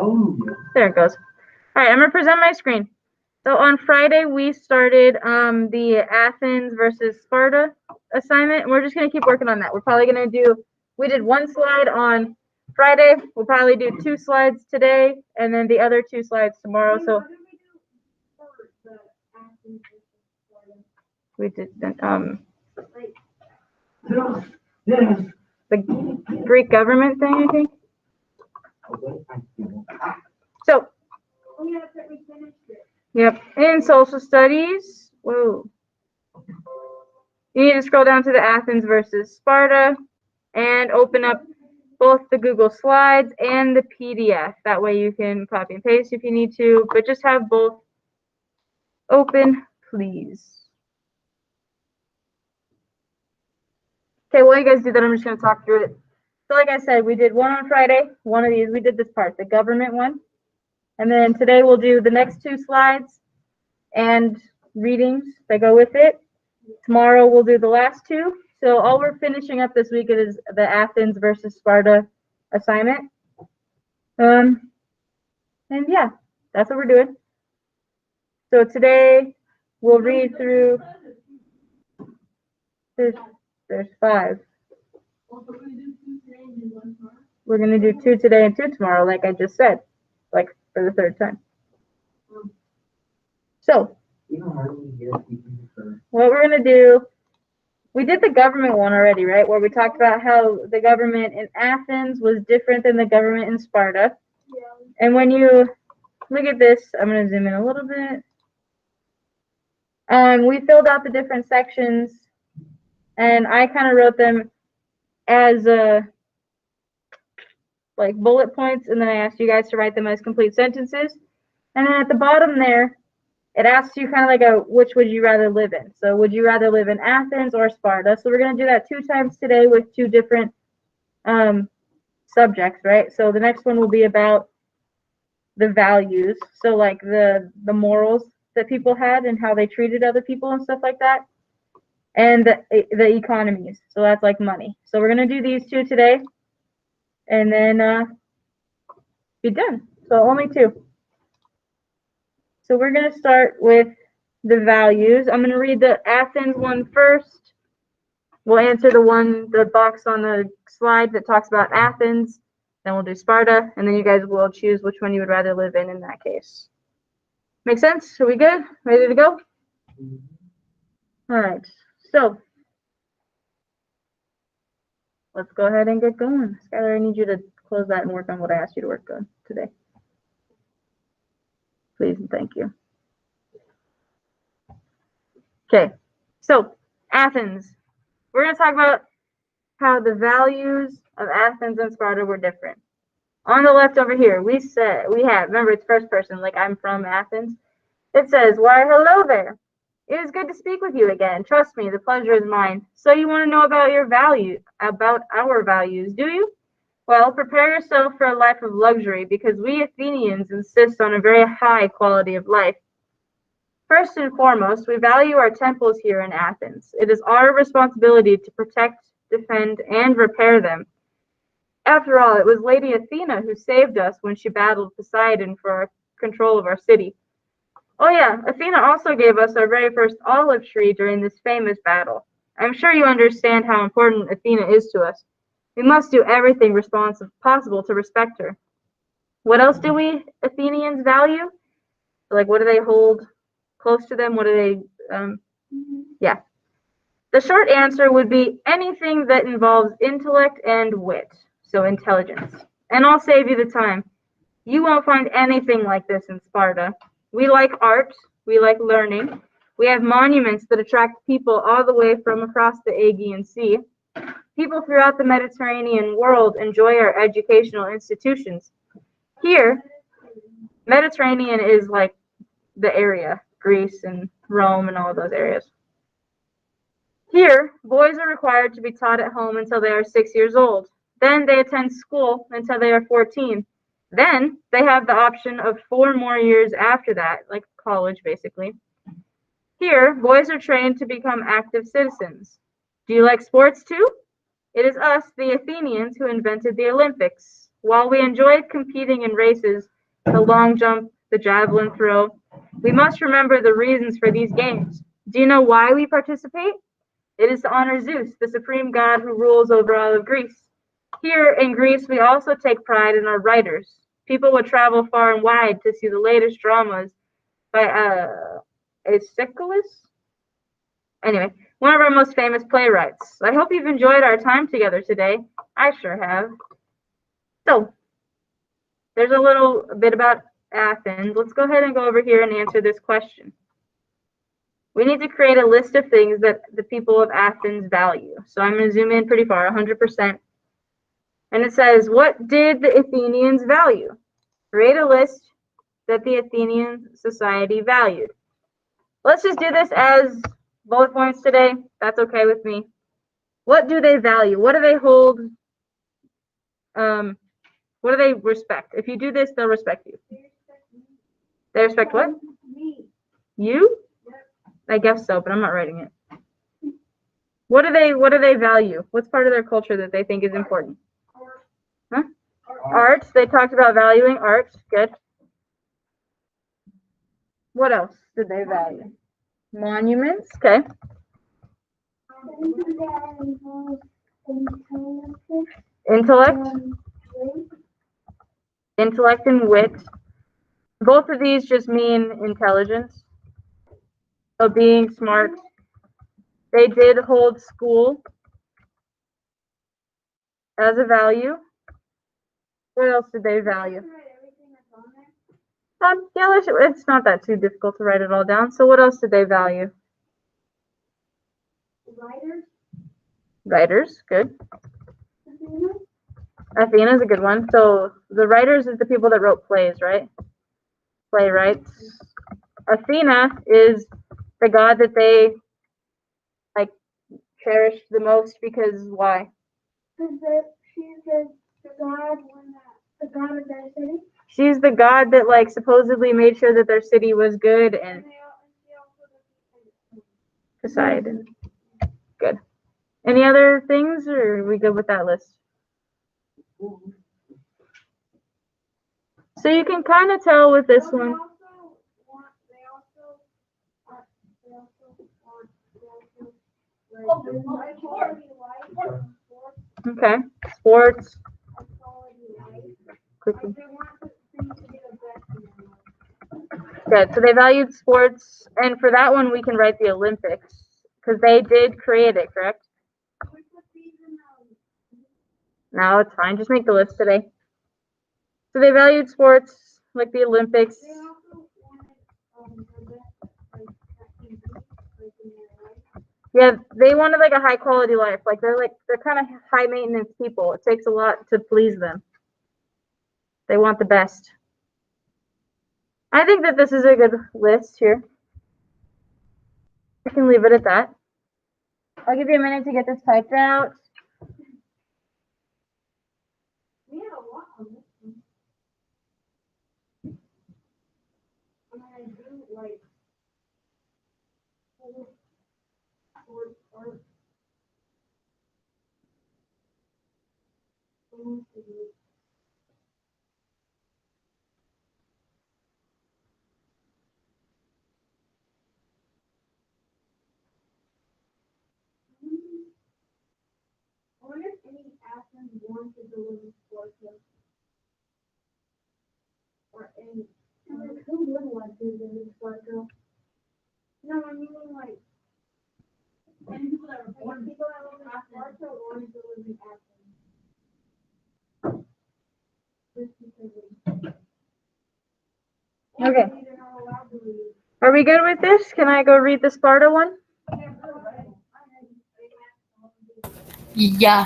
Oh, yeah. There it goes. All right, I'm gonna present my screen. So on Friday we started the Athens versus Sparta assignment. We're just gonna keep working on that. We're probably gonna do. We did one slide on Friday. We'll probably do 2 slides today, and then the other 2 slides tomorrow. So we did the Greek government thing, I think. So, yep, in social studies, whoa, you need to scroll down to the Athens versus Sparta and open up both the Google Slides and the PDF. That way you can copy and paste if you need to, but just have both open, please. Okay, while you guys do that, I'm just going to talk through it. So like I said, we did one on Friday, one of these. We did this part, the government one. And then today we'll do the next 2 slides and readings that go with it. Tomorrow we'll do the last 2. So all we're finishing up this week is the Athens versus Sparta assignment. And yeah, that's what we're doing. So today we'll read through. There's 5. We're gonna do 2 today and 2 tomorrow, like I just said, like for the 3rd time. So what we're gonna do, we did the government one already, right? Where we talked about how the government in Athens was different than the government in Sparta. And when you look at this, I'm gonna zoom in a little bit. We filled out the different sections, and I kind of wrote them as like bullet points, and then I asked you guys to write them as complete sentences. And then at the bottom there, it asks you kind of like which would you rather live in? So would you rather live in Athens or Sparta? So we're going to do that 2 times today with 2 different subjects, right? So the next one will be about the values. So like the morals that people had and how they treated other people and stuff like that. And the economies. So that's like money. So we're going to do these 2 today. And then be done. So only 2. So we're going to start with the values. I'm going to read the Athens one first. We'll answer the box on the slide that talks about Athens. Then we'll do Sparta. And then you guys will choose which one you would rather live in that case. Make sense? Are we good? Ready to go? All right. So let's go ahead and get going. Skylar, I need you to close that and work on what I asked you to work on today. Please and thank you. Okay, so Athens. We're going to talk about how the values of Athens and Sparta were different. On the left over here, we have, remember it's first person, like I'm from Athens. It says, why, hello there. It is good to speak with you again. Trust me, the pleasure is mine. So you want to know about our values, do you? Well, prepare yourself for a life of luxury, because we Athenians insist on a very high quality of life. First and foremost, we value our temples here in Athens. It is our responsibility to protect, defend, and repair them. After all, it was Lady Athena who saved us when she battled Poseidon for control of our city. Oh yeah, Athena also gave us our very first olive tree during this famous battle. I'm sure you understand how important Athena is to us. We must do everything possible to respect her. What else do we Athenians value? Like, what do they hold close to them? What do they, yeah. The short answer would be anything that involves intellect and wit, so intelligence. And I'll save you the time. You won't find anything like this in Sparta. We like art, we like learning. We have monuments that attract people all the way from across the Aegean Sea. People throughout the Mediterranean world enjoy our educational institutions. Here, Mediterranean is like the area, Greece and Rome and all those areas. Here, boys are required to be taught at home until they are 6 years old. Then they attend school until they are 14. Then they have the option of 4 more years after that, like college basically. Here, boys are trained to become active citizens. Do you like sports too? It is us, the Athenians, who invented the Olympics. While we enjoy competing in races, the long jump, the javelin throw, we must remember the reasons for these games. Do you know why we participate? It is to honor Zeus, the supreme god who rules over all of Greece. Here in Greece, we also take pride in our writers. People would travel far and wide to see the latest dramas by Aeschylus. Anyway, one of our most famous playwrights. I hope you've enjoyed our time together today. I sure have. So, there's a little bit about Athens. Let's go ahead and go over here and answer this question. We need to create a list of things that the people of Athens value. So I'm going to zoom in pretty far, 100%. And it says, what did the Athenians value? Create a list that the Athenian society valued. Let's just do this as bullet points today. That's okay with me. What do they value? What do they hold? What do they respect? If you do this, they'll respect you. They respect what? Me. You? I guess so, but I'm not writing it. What do they value? What's part of their culture that they think is important? Huh? Art. They talked about valuing art. Good. What else did they value? Monuments. Okay. Intellect. Intellect and wit. Both of these just mean intelligence. So being smart. They did hold school as a value. What else did they value? Yeah, it's not that too difficult to write it all down. So what else did they value? Writers. Writers, good. Athena's a good one. So the writers is the people that wrote plays, right? Playwrights. Athena is the god that they cherished the most because why? Because she's the god of their city. She's the god that supposedly made sure that their city was good and Poseidon. Good. Any other things, or are we good with that list? So you can kind of tell with this one. Okay. Sports. Quickly. Good. So they valued sports, and for that one we can write the Olympics because they did create it, correct? No, it's fine. Just make the list today. So they valued sports like the Olympics. Yeah, they wanted like a high quality life. They're kind of high maintenance people. It takes a lot to please them. They want the best. I think that this is a good list here. I can leave it at that. I'll give you a minute to get this typed out. We had a lot on this one. And I do like art. I wonder if any Athens wanted to live in Sparta. Or any. Who would want to live in Sparta? No, I mean like. And people that were born in Sparta wanted to live in Athens. Just because Okay. they're not allowed to leave. Are we good with this? Can I go read the Sparta one? Yeah.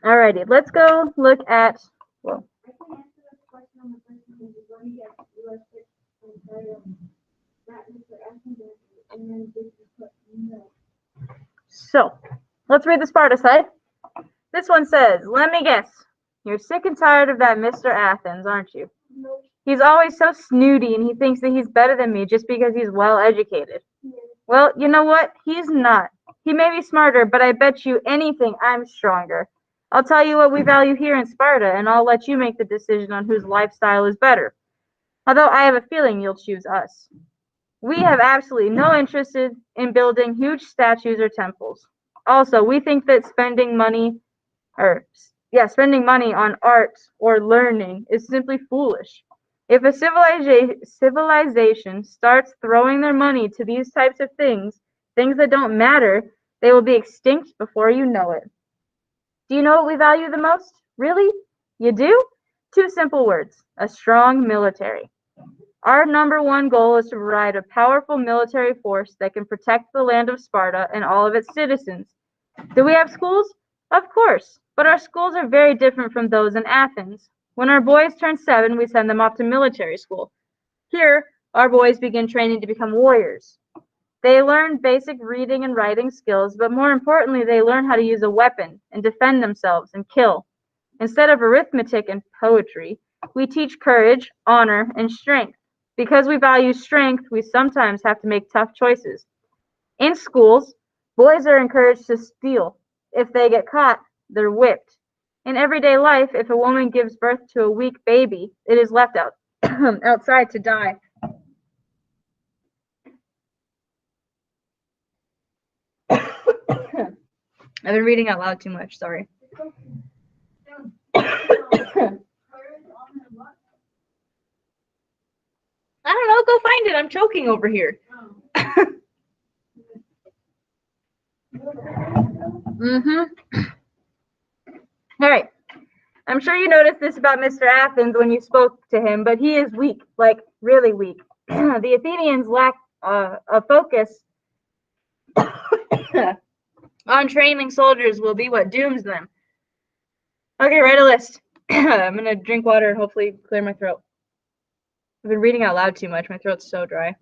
Alrighty, let's go look at. Well, I can answer this question on the first one. Let me get US 6 and that Mr. Athens and then this is put no. so let's read the Sparta side. This one says, "Let me guess. You're sick and tired of that Mr. Athens, aren't you? No. He's always so snooty and he thinks that he's better than me just because he's well educated. Well, you know what? He's not. He may be smarter, but I bet you anything I'm stronger. I'll tell you what we value here in Sparta, and I'll let you make the decision on whose lifestyle is better. Although I have a feeling you'll choose us. We have absolutely no interest in building huge statues or temples. Also, we think that spending money on art or learning is simply foolish. If a civilization starts throwing their money to these types of things that don't matter, they will be extinct before you know it. Do you know what we value the most? Really? You do? Two simple words: a strong military. Our number one goal is to provide a powerful military force that can protect the land of Sparta and all of its citizens. Do we have schools? Of course, but our schools are very different from those in Athens. When our boys turn 7, we send them off to military school. Here, our boys begin training to become warriors. They learn basic reading and writing skills, but more importantly, they learn how to use a weapon and defend themselves and kill. Instead of arithmetic and poetry, we teach courage, honor, and strength. Because we value strength, we sometimes have to make tough choices. In schools, boys are encouraged to steal. If they get caught, they're whipped. In everyday life, if a woman gives birth to a weak baby, it is left out outside to die. I've been reading out loud too much, sorry. I don't know, go find it. I'm choking over here. All right. I'm sure you noticed this about Mr. Athens when you spoke to him, but he is weak, like really weak. The Athenians lack a focus on training soldiers will be what dooms them. Okay, write a list. I'm going to drink water and hopefully clear my throat. I've been reading out loud too much. My throat's so dry.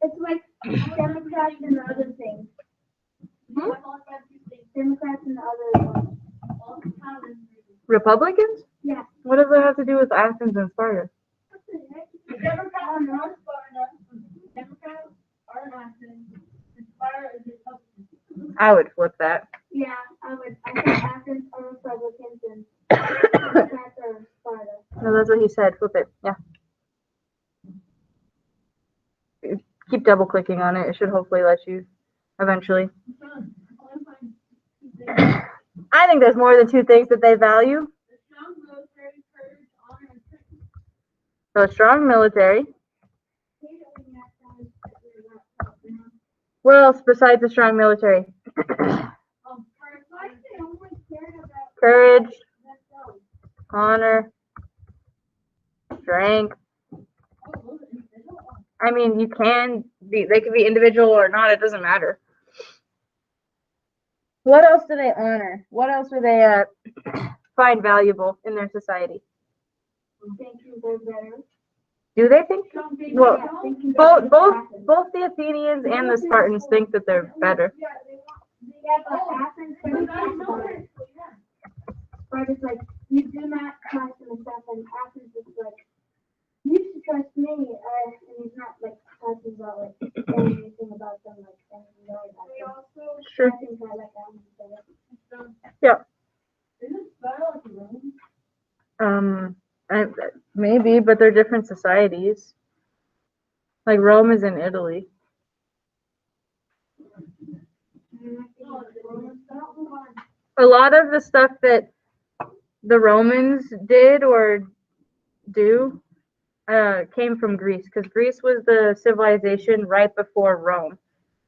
It's like Democrats and the other things. Democrats and the other Republicans? Yeah. What does that have to do with Athens and Sparta? Democrats are not Sparta. Democrats are Athens. Sparta is Republican. I would flip that. Yeah, I would. I think Athens are Republicans and Democrats are Sparta. No, that's what he said. Flip it. Yeah. Keep double clicking on it. It should hopefully let you eventually. I think there's more than two things that they value. So a strong military. What else besides a strong military? Courage, honor, strength. I mean, they can be individual or not, it doesn't matter. What else do they honor? What else do they find valuable in their society? Thinking they're better. Do they think? Well, both the Athenians and the Spartans think that they're better. Sparta's like, you do not trust him and stuff, and Athens is like, you should trust me, and he's not like talking about like saying anything about them, like saying no about them. Sure. I think I like Athens better. Yeah. Isn't Sparta like Rome? Maybe, but they're different societies. Like Rome is in Italy. A lot of the stuff that the Romans did or do came from Greece, because Greece was the civilization right before Rome.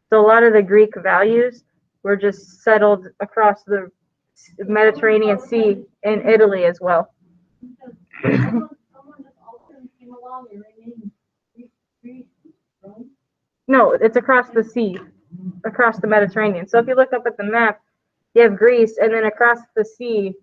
So a lot of the Greek values were just settled across the Mediterranean Sea in Italy as well. No, it's across the sea, across the Mediterranean. So if you look up at the map, you have Greece, and then across the sea,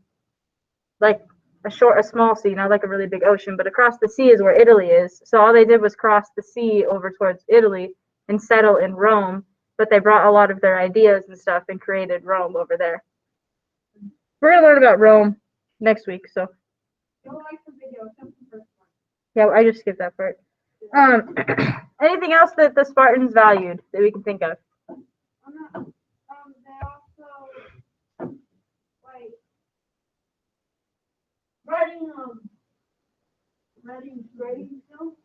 like a small sea, not like a really big ocean, but across the sea is where Italy is. So all they did was cross the sea over towards Italy and settle in Rome, but they brought a lot of their ideas and stuff and created Rome over there. We're going to learn about Rome next week, so. Yeah, I just skipped that part. Anything else that the Spartans valued that we can think of? They also like writing skills.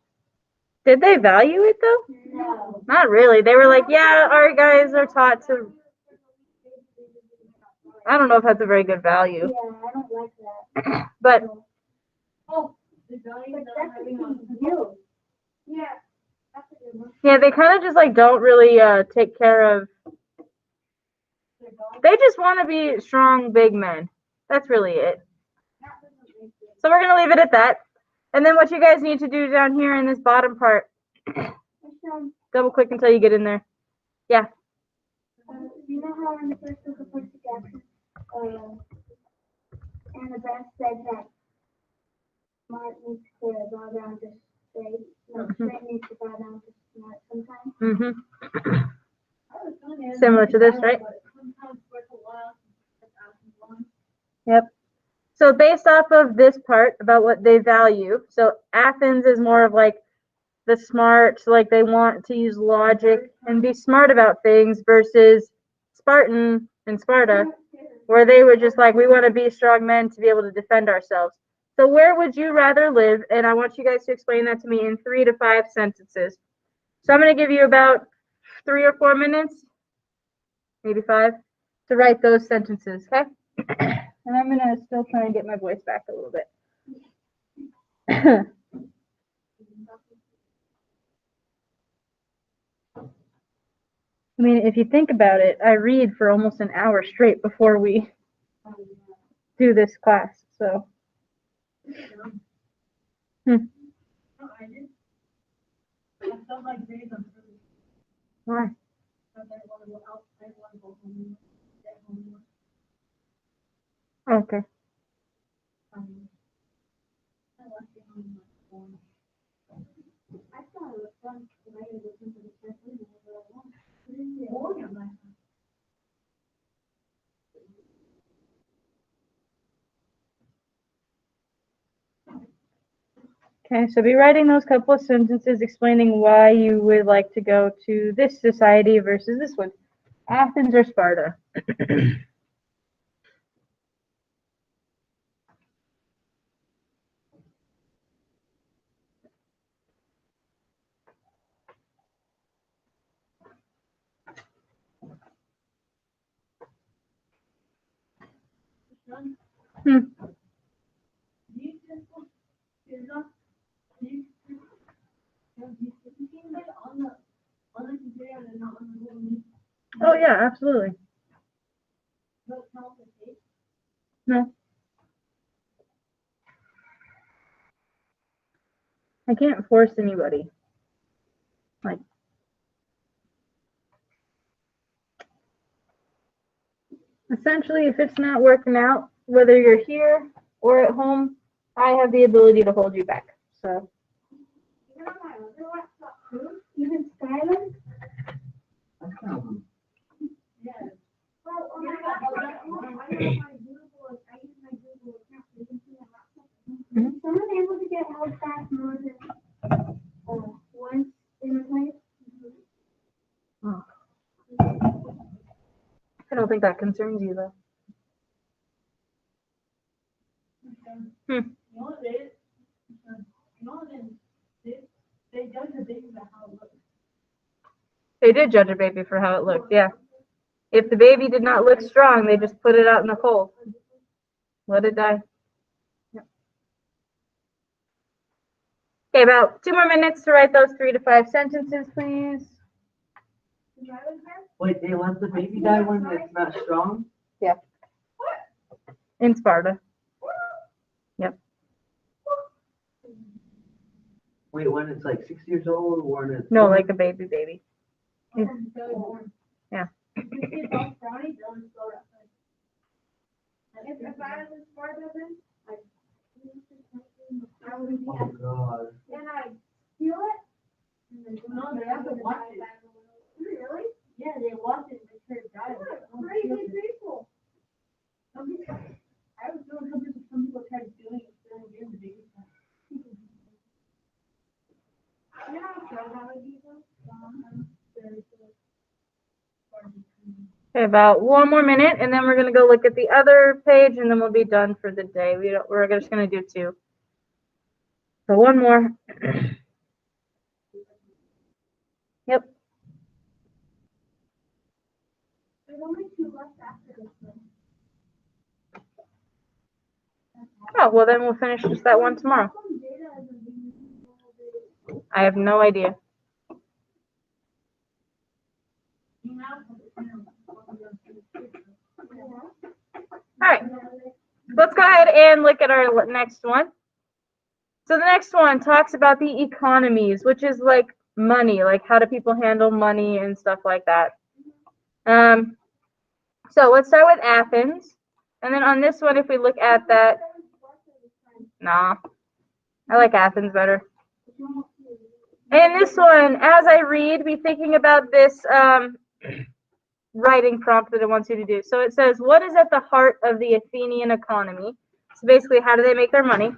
Did they value it though? No. Not really. They were like, yeah, our guys are taught to. I don't know if that's a very good value. Yeah, I don't like that. But Oh, the value that having on you. Yeah, that's a good one. yeah, they kind of just like don't really take care of. They just want to be strong, big men. That's really it. So we're gonna leave it at that. And then what you guys need to do down here in this bottom part, double click until you get in there. Yeah. You know how in the first book of Percy Jackson, Annabeth said that Smart needs to bow down to straight, no, straight needs to bow down to Smart sometimes? Similar to this, right? Yep. So based off of this part about what they value, so Athens is more of like the smart, like they want to use logic and be smart about things versus Spartan and Sparta, where they were just like, we want to be strong men to be able to defend ourselves. So where would you rather live? And I want you guys to explain that to me in 3 to 5 sentences. So I'm going to give you about 3 or 4 minutes, maybe 5, to write those sentences, okay? And I'm going to still try and get my voice back a little bit. I mean, if you think about it, I read for almost an hour straight before we do this class, so. Why? Okay. I thought it was fun because I could listen to the first one whenever I want. Okay, so be writing those couple of sentences explaining why you would like to go to this society versus this one. Athens or Sparta? Oh yeah, absolutely. No. I can't force anybody. Like, essentially, if it's not working out, whether you're here or at home, I have the ability to hold you back. So. You know my other laptop too? Even Skylar? That's kind of Yes. Well, on my laptop at home, I use my Google account. You can see my laptop. Is someone able to get held back more than once in a place? Oh. I don't think that concerns you though. You know what it is? You know what it is? They judge a baby by how it looks. They did judge a baby for how it looked, yeah. If the baby did not look strong, they just put it out in the cold. Let it die. Yep. Okay, about 2 more minutes to write those 3 to 5 sentences, please. Wait, they let the baby die when it's not strong? Yeah. In Sparta. Yep. Wait, when it's like 6 years old or when it's... No, like a baby. Yeah. Yeah. If I was in Sparta then, I would be Oh, God. and I feel it. And then No, they have to watch it. Really? Yeah, they watch it and they die. Crazy people. Some people, I was doing some people tried doing it, the baby. Yeah, Okay, about one more minute, and then we're gonna go look at the other page, and then we'll be done for the day. We're just gonna do 2. So one more. Yep. There's only 2 left after this one. Oh, well then we'll finish just that one tomorrow. How come data hasn't been used? I have no idea. All right, let's go ahead and look at our next one. So the next one talks about the economies, which is like money, like how do people handle money and stuff like that. So let's start with Athens. And then on this one, if we look at that, nah, I like Athens better. And this one, as I read, be thinking about this writing prompt that it wants you to do. So it says, what is at the heart of the Athenian economy? So basically, how do they make their money?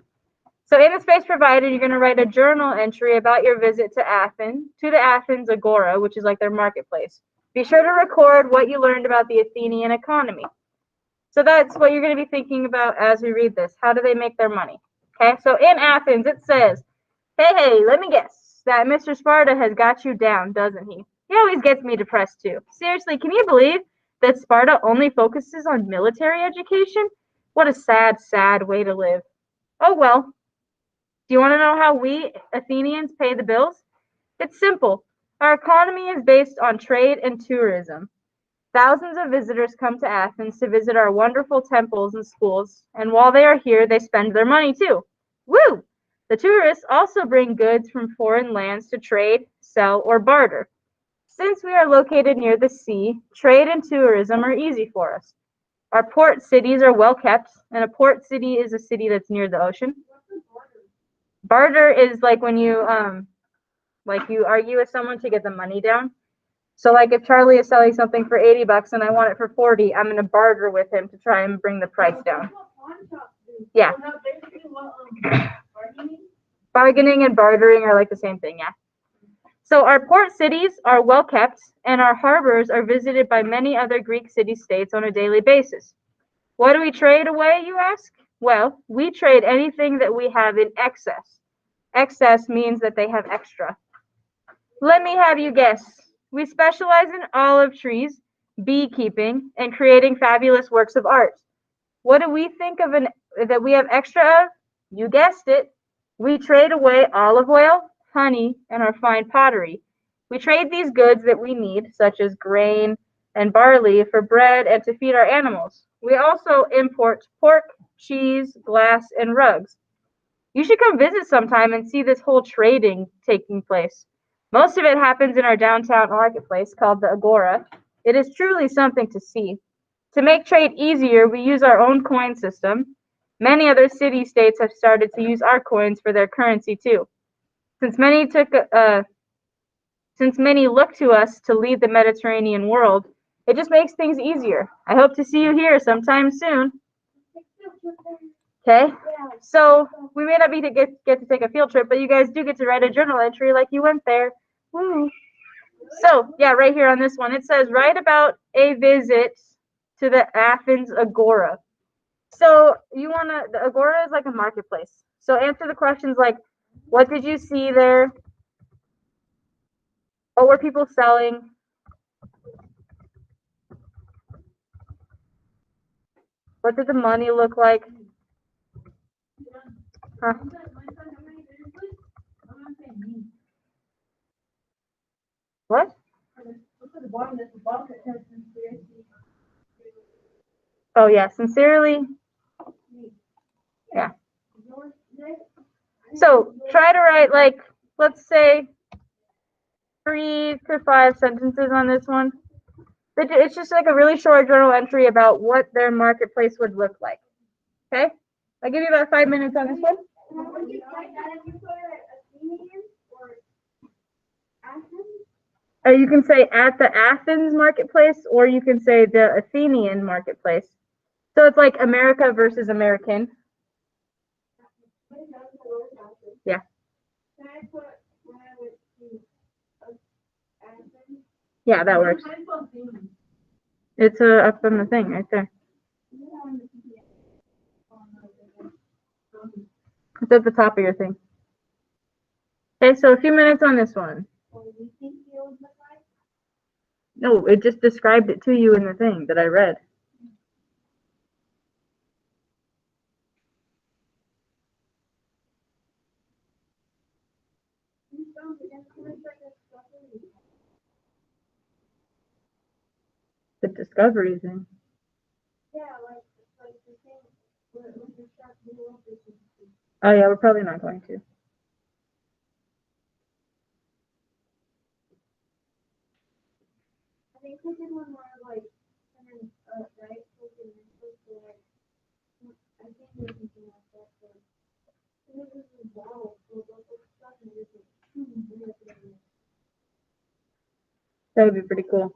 So in the space provided, you're going to write a journal entry about your visit to the Athens Agora, which is like their marketplace. Be sure to record what you learned about the Athenian economy. So that's what you're going to be thinking about as we read this. How do they make their money? Okay, so in Athens, it says, hey, let me guess that Mr. Sparta has got you down, doesn't he? He always gets me depressed too. Seriously, can you believe that Sparta only focuses on military education? What a sad, sad way to live. Oh well. Do you want to know how we Athenians pay the bills? It's simple. Our economy is based on trade and tourism. Thousands of visitors come to Athens to visit our wonderful temples and schools, and while they are here, they spend their money too. Woo! The tourists also bring goods from foreign lands to trade, sell, or barter. Since we are located near the sea, trade and tourism are easy for us. Our port cities are well kept, and a port city is a city that's near the ocean. Barter is like when you argue with someone to get the money down. So like if Charlie is selling something for $80 and I want it for 40, I'm gonna barter with him to try and bring the price down. Yeah. Bargaining and bartering are like the same thing, yeah. So our port cities are well kept, and our harbors are visited by many other Greek city-states on a daily basis. What do we trade away, you ask? Well, we trade anything that we have in excess. Excess means that they have extra. Let me have you guess. We specialize in olive trees, beekeeping, and creating fabulous works of art. What do we think of that we have extra of? You guessed it. We trade away olive oil, honey, and our fine pottery. We trade these goods that we need, such as grain and barley, for bread and to feed our animals. We also import pork, cheese, glass, and rugs. You should come visit sometime and see this whole trading taking place. Most of it happens in our downtown marketplace called the Agora. It is truly something to see. To make trade easier, we use our own coin system. Many other city-states have started to use our coins for their currency too. Since many look to us to lead the Mediterranean world, it just makes things easier. I hope to see you here sometime soon. Okay, so we may not get to take a field trip, but you guys do get to write a journal entry like you went there. Woo. So yeah, right here on this one, it says write about a visit to the Athens Agora. So the Agora is like a marketplace. So answer the questions like, what did you see there? What were people selling? What did the money look like? Huh? What? Oh yeah, sincerely. Yeah. So try to write like, let's say 3 to 5 sentences on this one. It's just like a really short journal entry about what their marketplace would look like. Okay? I'll give you about 5 minutes on this one. You can say at the Athens marketplace, or you can say the Athenian marketplace. So it's like America versus American. Yeah. Yeah, that works. It's up on the thing right there. It's at the top of your thing. Okay, so a few minutes on this one. No, it just described it to you in the thing that I read. The discovery thing. Yeah, like the thing with the shark blew up or something. Oh yeah, we're probably not going to. I think we did one more like, and then, right? I think it was something like that. So, it was just a ball full of stuff and it was like, That would be pretty cool.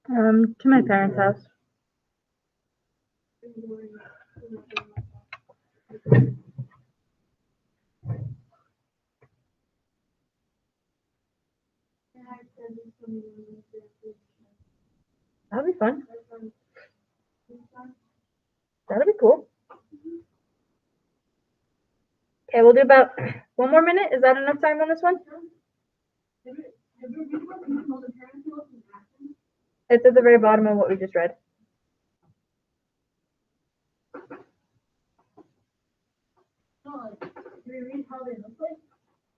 To my parents' house. That'll be fun. That'll be cool. Okay, we'll do about one more minute. Is that enough time on this one? It's at the very bottom of what we just read.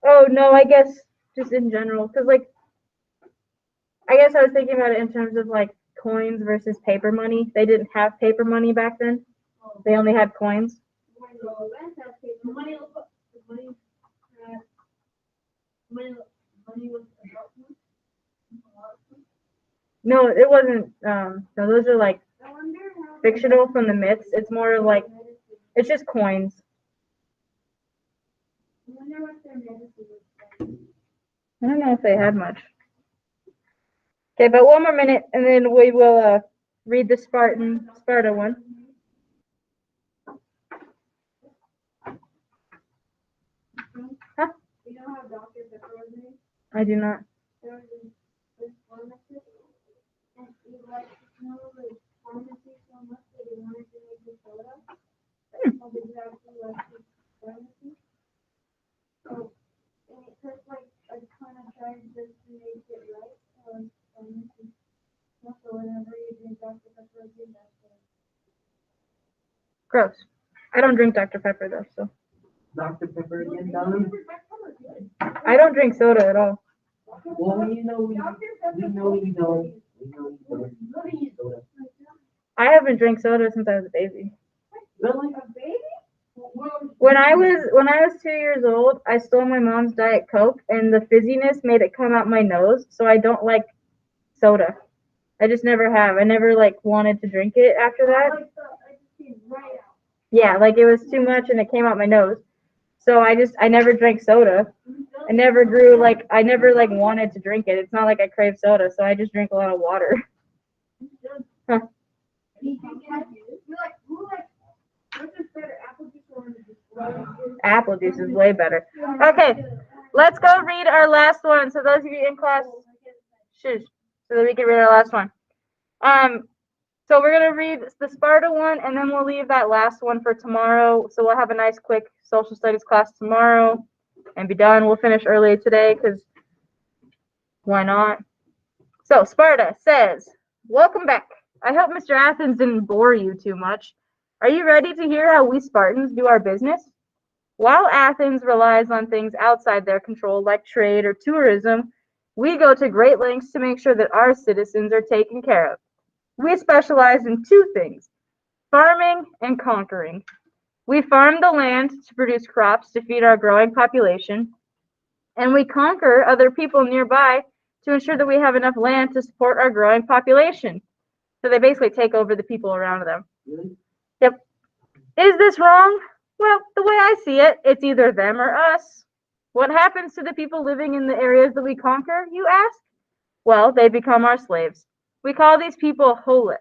Oh no, I guess just in general, because like, I guess I was thinking about it in terms of like coins versus paper money. They didn't have paper money back then. They only had coins. No, it wasn't. No, those are like fictional from the myths. It's more like, it's just coins. I don't know if they had much. Okay, but one more minute, and then we will read the Sparta one. Huh? You know how Dr. Pepper was made? I do not. There was this pharmacist, and he liked to smell the pharmacy so much that he wanted to make the soda. That's called exactly like the pharmacy. So, and it took like a ton of time just to make it right. So, pharmacy. So whenever you drink Dr. Pepper, do that. Gross. I don't drink Dr. Pepper though, so. Dr. Pepper again, Don? I don't drink soda at all. Well, we know you don't. Soda. I haven't drank soda since I was a baby. Really? A baby? When I was 2 years old, I stole my mom's Diet Coke, and the fizziness made it come out my nose, so I don't like soda. I just never have. I never like wanted to drink it after that. Yeah, like it was too much and it came out my nose. So I never drank soda. I never wanted to drink it. It's not like I crave soda, so I just drink a lot of water. Huh. Apple juice is way better. Okay, let's go read our last one. So those of you in class, shush, so that we can read our last one. So we're gonna read the Sparta one, and then we'll leave that last one for tomorrow. So we'll have a nice quick social studies class tomorrow, and be done. We'll finish early today, because why not? So Sparta says, welcome back. I hope Mr. Athens didn't bore you too much. Are you ready to hear how we Spartans do our business? While Athens relies on things outside their control like trade or tourism, we go to great lengths to make sure that our citizens are taken care of. We specialize in two things, farming and conquering. We farm the land to produce crops to feed our growing population, and we conquer other people nearby to ensure that we have enough land to support our growing population. So they basically take over the people around them. Really? Yep. Is this wrong? Well, the way I see it, it's either them or us. What happens to the people living in the areas that we conquer, you ask? Well, they become our slaves. We call these people helots?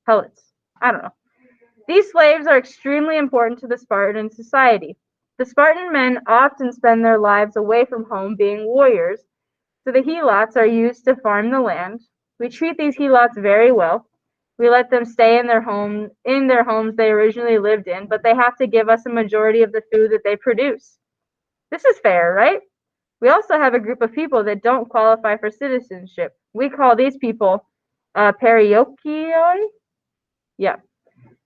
Helots. I don't know. These slaves are extremely important to the Spartan society. The Spartan men often spend their lives away from home being warriors, so the helots are used to farm the land. We treat these helots very well. We let them stay in their homes they originally lived in, but they have to give us a majority of the food that they produce. This is fair, right? We also have a group of people that don't qualify for citizenship. We call these people periokioi. Yeah.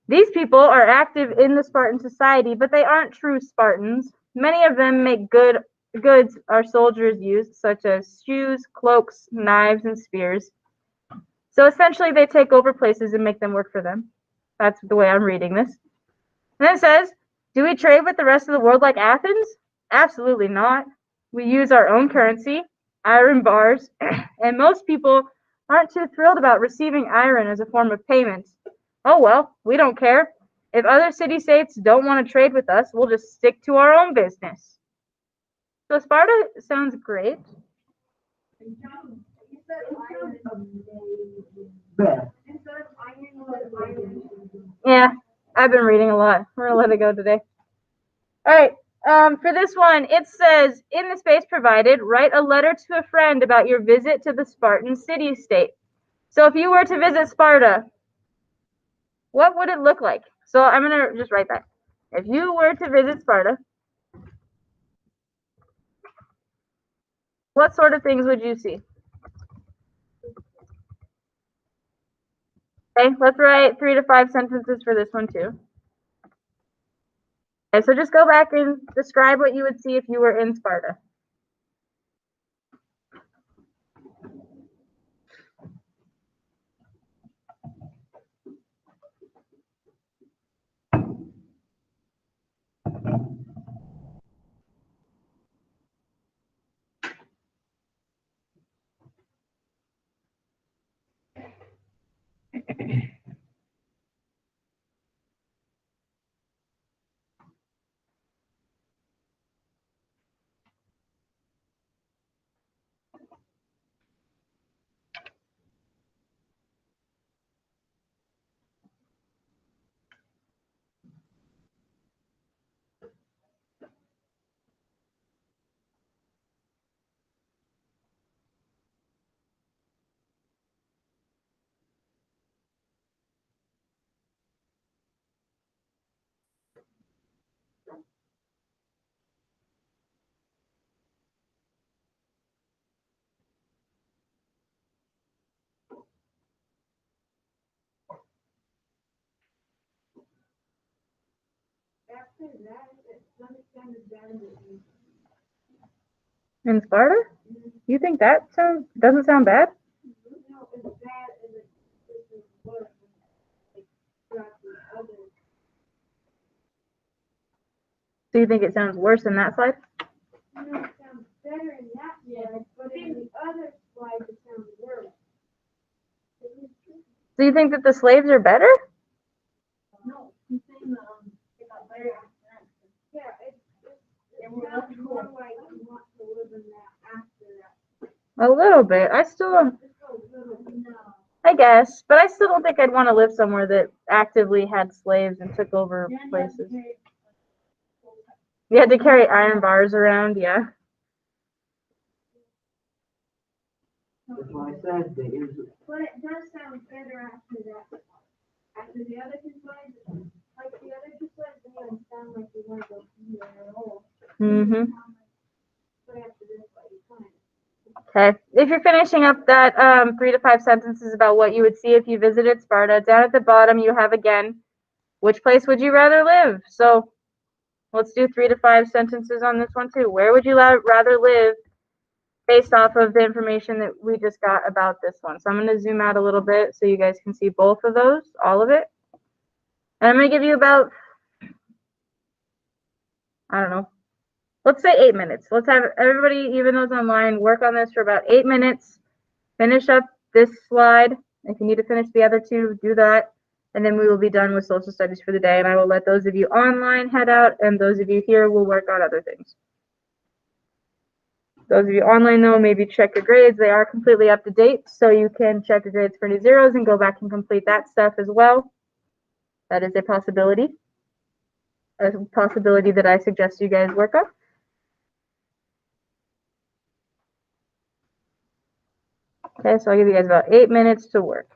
These people are active in the Spartan society, but they aren't true Spartans. Many of them make goods our soldiers use, such as shoes, cloaks, knives, and spears. So essentially, they take over places and make them work for them. That's the way I'm reading this. And then it says, do we trade with the rest of the world like Athens? Absolutely not. We use our own currency, iron bars, and most people aren't too thrilled about receiving iron as a form of payment. Oh well, we don't care. If other city-states don't want to trade with us, we'll just stick to our own business. So Sparta sounds great. Yeah, I've been reading a lot. We're gonna let it go today. All right. For this one, it says, in the space provided, write a letter to a friend about your visit to the Spartan city-state. So if you were to visit Sparta, what would it look like? So I'm going to just write that. If you were to visit Sparta, what sort of things would you see? Okay, let's write 3 to 5 sentences for this one too. Okay, so just go back and describe what you would see if you were in Sparta. In Sparta? You think that doesn't sound bad? So you think it sounds worse in that slide? No, it sounds better in that slide, but in the other slide it sounds worse. So you think that the slaves are better? No, he's saying they got better after that. Yeah, it sounds more like you want to live in that after that. A little bit. I still don't. Just a little, no. I guess, but I still don't think I'd want to live somewhere that actively had slaves and took over places. You had to carry iron bars around, yeah. That's why I said they use it. But it does sound better after that. After the other two slides, like the other two slides didn't even sound like you want to go anywhere at all. Mm-hmm. But after this slide, it's fine. Okay. If you're finishing up that 3 to 5 sentences about what you would see if you visited Sparta, down at the bottom you have again, which place would you rather live? So let's do 3 to 5 sentences on this one too. Where would you rather live based off of the information that we just got about this one? So I'm going to zoom out a little bit so you guys can see both of those, all of it. And I'm going to give you about, I don't know, let's say 8 minutes. Let's have everybody, even those online, work on this for about 8 minutes. Finish up this slide. If you need to finish the other two, do that. And then we will be done with social studies for the day. And I will let those of you online head out, and those of you here will work on other things. Those of you online though, maybe check your grades. They are completely up to date, so you can check your grades for any zeros and go back and complete that stuff as well. That is a possibility that I suggest you guys work on. Okay, so I'll give you guys about 8 minutes to work.